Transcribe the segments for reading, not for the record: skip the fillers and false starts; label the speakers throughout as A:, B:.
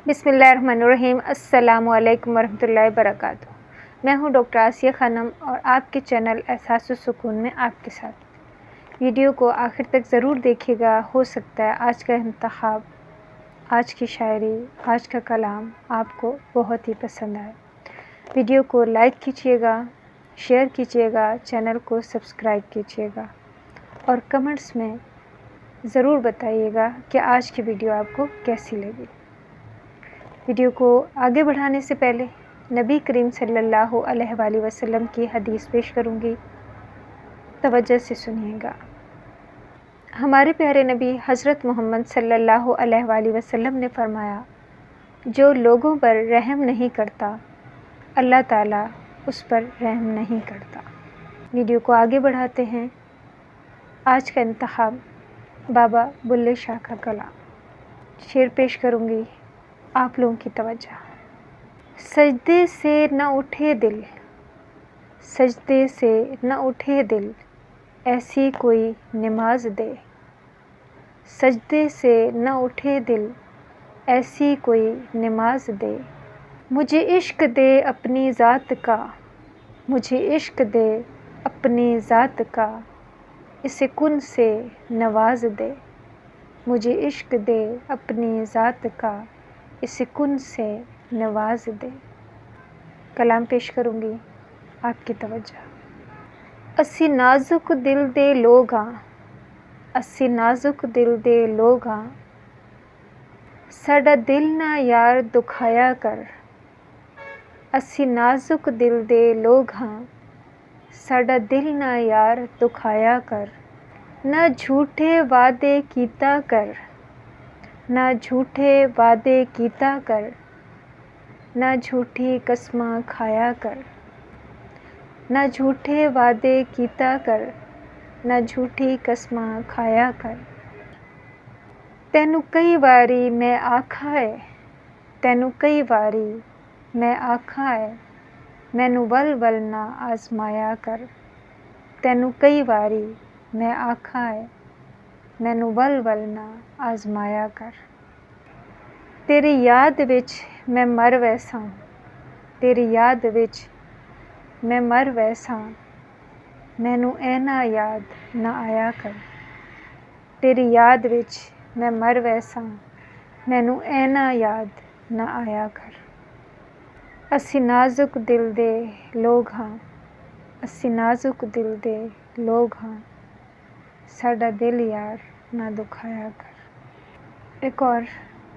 A: बिस्मिल्लाहिर्रहमानिर्रहीम। अस्सलामु अलैकुम वरहमतुल्लाहि वबरकातुहू। मैं हूं डॉक्टर आसिया खानम और आपके चैनल एहसास-उस-सुकून में आपके साथ। वीडियो को आखिर तक ज़रूर देखिएगा। हो सकता है आज का इंतखाब, आज की शायरी, आज का कलाम आपको बहुत ही पसंद आए। वीडियो को लाइक कीजिएगा, शेयर कीजिएगा, चैनल को सब्सक्राइब कीजिएगा और कमेंट्स में ज़रूर बताइएगा कि आज की वीडियो आपको कैसी लगी। वीडियो को आगे बढ़ाने से पहले नबी करीम सल्लल्लाहु अलैहि वसल्लम की हदीस पेश करूंगी, तवज्जो से सुनिएगा। हमारे प्यारे नबी हज़रत मोहम्मद सल्लल्लाहु अलैहि वसल्लम ने फरमाया, जो लोगों पर रहम नहीं करता अल्लाह ताला उस पर रहम नहीं करता। वीडियो को आगे बढ़ाते हैं। आज का इंतखाब बाबा बुल्ले शाह का कलाम। शेर पेश करूंगी, आप लोगों की तवज्जो। सजदे से न उठे दिल, सजदे से न उठे दिल, ऐसी कोई नमाज दे। सजदे से न उठे दिल, ऐसी कोई नमाज दे। मुझे इश्क दे अपनी ज़ात का, मुझे इश्क दे अपनी ज़ात का, इसे कुन से नवाज दे। मुझे इश्क दे अपनी ज़ात का, इसे कुन से नवाज दे। कलाम पेश करूंगी, आपकी तवज्जो। अस्सी नाजुक दिल दे लोगां, अस्सी नाजुक दिल दे लोगां, साडा दिल ना यार दुखाया कर। अस्सी नाजुक दिल दे लोगां, साडा दिल ना यार दुखाया कर। ना झूठे वादे कीता कर, ना झूठे वादे कीता कर, ना झूठी कसमां खाया कर। ना झूठे वादे कीता कर, ना झूठी कसमां खाया कर। तैनू कई वारी मैं आखा है, तैनू कई वारी मैं आखा है, मैनू वल वल ना आजमाया कर। तैनू कई वारी मैं आखा है, मैनू वल वल ना आजमाया कर। तेरी याद विच मैं मर वैसा, तेरी याद विच मैं मर वैसा, मैनू ऐना याद ना आया कर। तेरी याद विच मैं मर वैसा, मैनू ऐना याद ना आया कर। अस्सी नाजुक दिल दे लोग हाँ, अस्सी नाजुक दिल दे लोग हाँ, साडा दिल यार ना दुखाया कर। एक और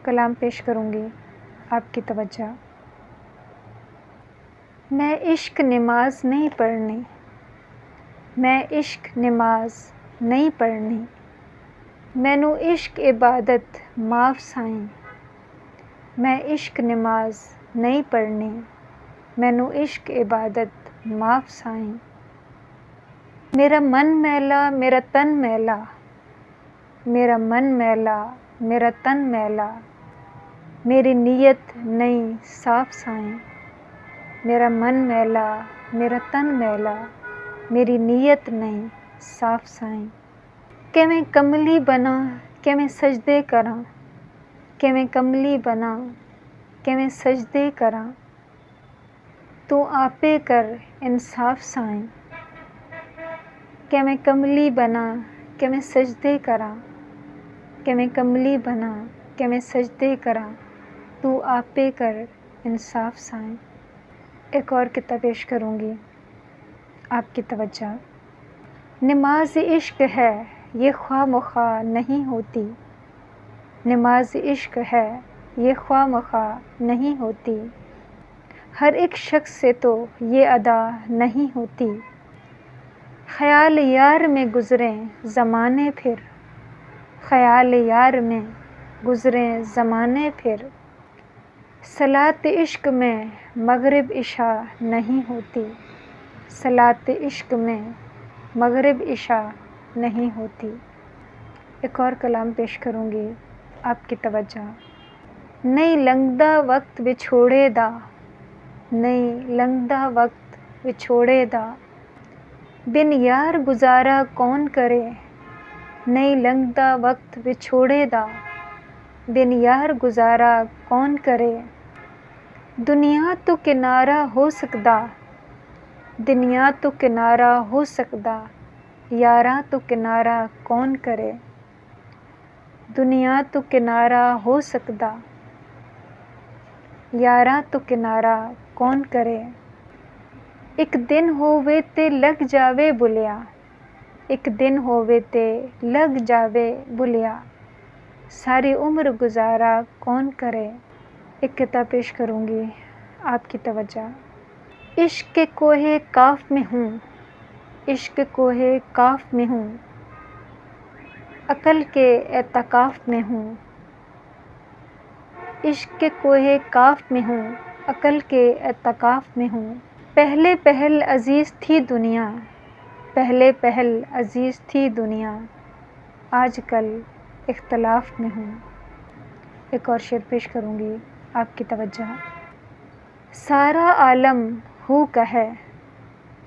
A: कलाम पेश करूंगी, आपकी तवज्जो। मैं इश्क नमाज नहीं पढ़नी, मैं इश्क नमाज नहीं पढ़नी, मैनू इश्क इबादत माफ़ साईं। मैं इश्क नमाज नहीं पढ़नी, मैनू इश्क इबादत माफ़ साईं। मेरा मन मैला मेरा तन मैला, मेरा मन मैला मेरा तन मैला, मेरी नीयत नहीं साफ साईं। मेरा मन मैला मेरा तन मैला, मेरी नीयत नहीं साफ साईं। किवें कमली बना किवें सजदे करां, किवें कमली बना किवें सजदे करां, तू आपे कर इंसाफ साईं। किवें कमली बना किवें सजदे करां, किवें कमली बना किवें सजदे करां, तू आपे कर इंसाफ साईं। एक और किताब पेश करूंगी, आपकी तवज्जो। नमाज इश्क है ये ख्वाह मख्वाह नहीं होती, नमाज इश्क है ये ख्वाह मख्वाह नहीं होती, हर एक शख्स से तो ये अदा नहीं होती। ख्याल यार में गुज़रें ज़माने फिर, ख्याल यार में गुज़रें ज़माने फिर, सलात इश्क में मगरिब इशा नहीं होती, सलात इश्क में मगरिब इशा नहीं होती। एक और कलाम पेश करूंगी, आपकी तवज्जो। नहीं लंघदा वक्त विछोड़े दा, नहीं लंघदा वक्त विछोड़े दा, बिन यार गुजारा कौन करे। नहीं लंघदा वक्त विछोड़े दा, बिन यार गुजारा कौन करे। दुनिया तो किनारा हो सकदा, दुनिया तो किनारा हो सकदा, यारा तो किनारा कौन करे। दुनिया तो किनारा हो सकदा, यारा तो किनारा कौन करे। एक दिन होवे ते लग जावे बुलिया, एक दिन होवे ते लग जावे बुलिया, सारी उम्र गुजारा कौन करे। एक किताब पेश करूँगी, आपकी तवज्जो। इश्क के कोहे काफ में हूँ, इश्क के कोहे काफ में हूँ, अकल के एतकाफ में हूँ। इश्क के कोहे काफ में हूँ, अकल के एतकाफ में हूँ। पहले पहल अजीज़ थी दुनिया, पहले पहल अजीज़ थी दुनिया, आजकल इख्तलाफ में हूँ। एक और शेर पेश करूँगी, आपकी तवज्जो। सारा आलम हू कहे,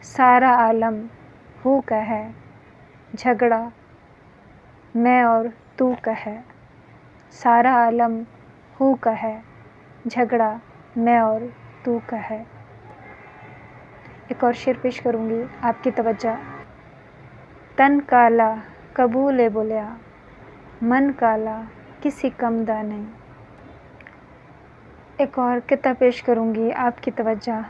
A: सारा आलम हू कहे, झगड़ा मैं और तू कहे। सारा आलम हू कहे, झगड़ा मैं और तू कहे। एक और शेर पेश करूँगी, आपकी तवज्जो। तन काला कबूल बुलिया, मन काला किसी कम दा नहीं। एक और किताब पेश करूँगी, आपकी तवज्जो।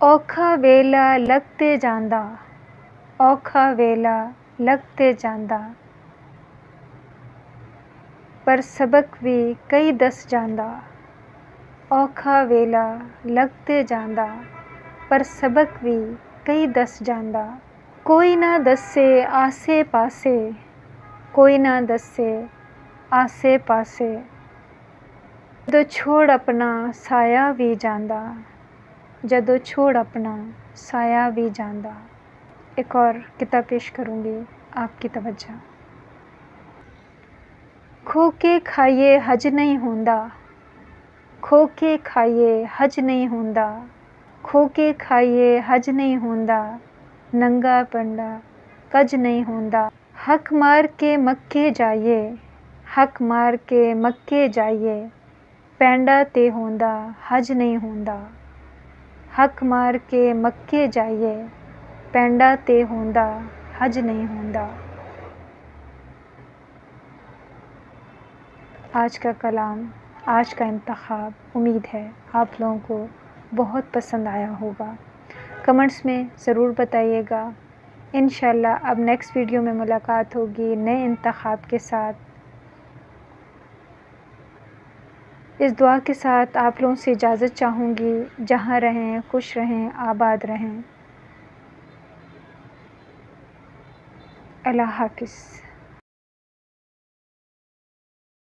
A: औखा वेला लगते जांदा, औखा वेला लगते जांदा, पर सबक भी कई दस जांदा। औखा वेला लगते जांदा, पर सबक भी कई दस जांदा। कोई ना दसे आसे पासे, कोई ना दसे आसे पासे, जदों छोड़ अपना साया भी जांदा, जदों छोड़ अपना साया भी जांदा। एक और किताब पेश करूँगी, आपकी तवज्जो। खो के खाइए हज नहीं होंदा, खो के खाइए हज नहीं होंदा, खो के खाइए हज नहीं होंदा, नंगा पंडा कज नहीं होंदा। हक मार के मक्के जाइए, हक मार के मक्के जाइए, पैंडा ते होंदा हज नहीं होंदा। हक मार के मक्के जाइए, पैंडा ते होंदा हज नहीं होंदा। आज का कलाम, आज का इंतखाब, उम्मीद है आप लोगों को बहुत पसंद आया होगा। कमेंट्स में ज़रूर बताइएगा। इंशाल्लाह अब नेक्स्ट वीडियो में मुलाकात होगी नए इंतखाब के साथ। इस दुआ के साथ आप लोगों से इजाज़त चाहूँगी। जहाँ रहें खुश रहें, आबाद रहें। अल्लाह हाफ़िज़।